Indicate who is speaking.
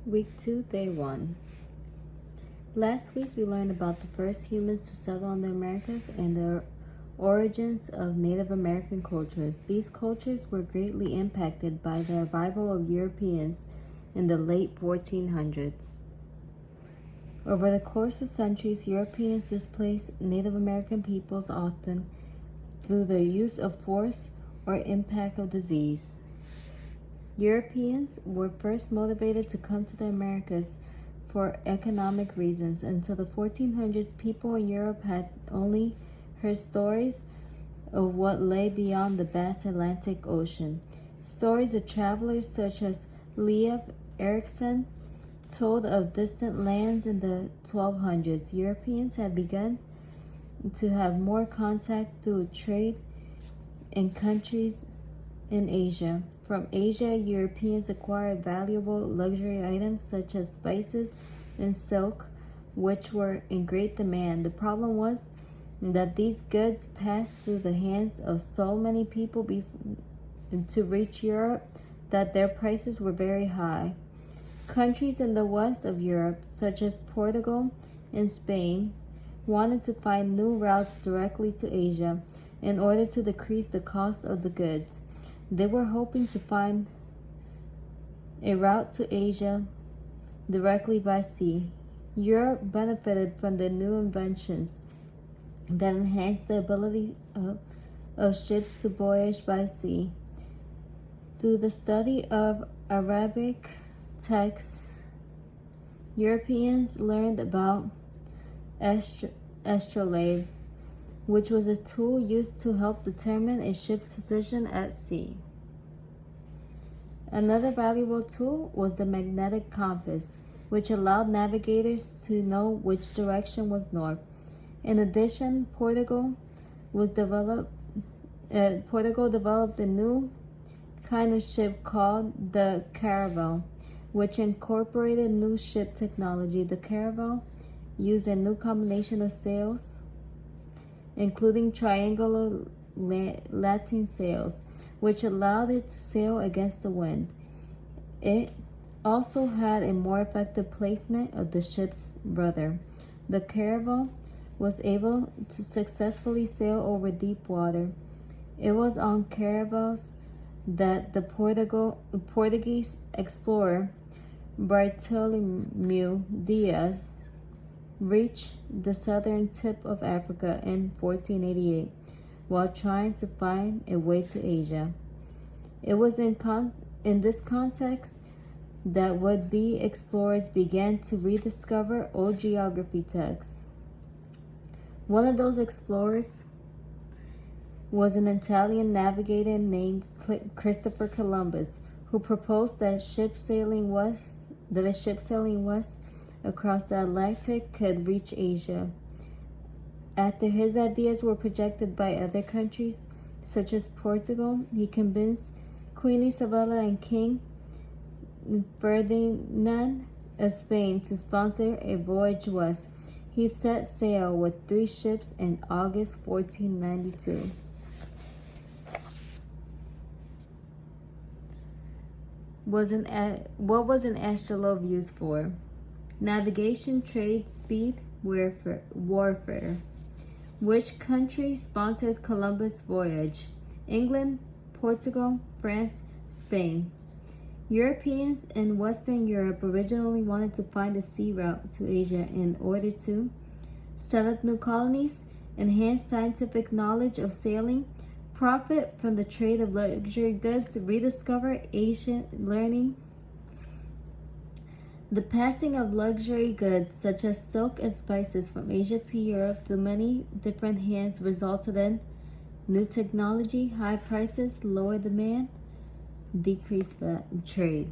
Speaker 1: Week 2, Day 1. Last week we learned about the first humans to settle in the Americas and the origins of Native American cultures. These cultures were greatly impacted by the arrival of Europeans in the late 1400s. Over the course of centuries, Europeans displaced Native American peoples often through the use of force or impact of disease. Europeans were first motivated to come to the Americas for economic reasons. Until the 1400s, people in Europe had only heard stories of what lay beyond the vast Atlantic Ocean. Stories of travelers such as Leif Erikson told of distant lands in the 1200s. Europeans had begun to have more contact through trade in countries in Asia. From Asia, Europeans acquired valuable luxury items such as spices and silk, which were in great demand. The problem was that these goods passed through the hands of so many people to reach Europe that their prices were very high. Countries in the west of Europe, such as Portugal and Spain, wanted to find new routes directly to Asia in order to decrease the cost of the goods. They were hoping to find a route to Asia directly by sea. Europe benefited from the new inventions that enhanced the ability of ships to voyage by sea. Through the study of Arabic texts, Europeans learned about astrolabe, which was a tool used to help determine a ship's position at sea. Another valuable tool was the magnetic compass, which allowed navigators to know which direction was north. In addition, Portugal developed a new kind of ship called the caravel, which incorporated new ship technology. The caravel used a new combination of sails, including triangular lateen sails, which allowed it to sail against the wind. It also had a more effective placement of the ship's rudder. The caravel was able to successfully sail over deep water. It was on caravels that the Portuguese explorer Bartolomeu Dias reached the southern tip of Africa in 1488 while trying to find a way to Asia. It was in this context that would-be explorers began to rediscover old geography texts. One of those explorers was an Italian navigator named Christopher Columbus, who proposed that a ship sailing west across the Atlantic could reach Asia. After his ideas were projected by other countries, such as Portugal, he convinced Queen Isabella and King Ferdinand of Spain to sponsor a voyage west. He set sail with 3 ships in August 1492. What was an astrolabe used for? Navigation, trade, speed, warfare. Which country sponsored Columbus' voyage? England, Portugal, France, Spain. Europeans in Western Europe originally wanted to find a sea route to Asia in order to set up new colonies, enhance scientific knowledge of sailing, profit from the trade of luxury goods, rediscover ancient learning. The passing of luxury goods such as silk and spices from Asia to Europe through many different hands resulted in new technology, high prices, lower demand, decreased trade.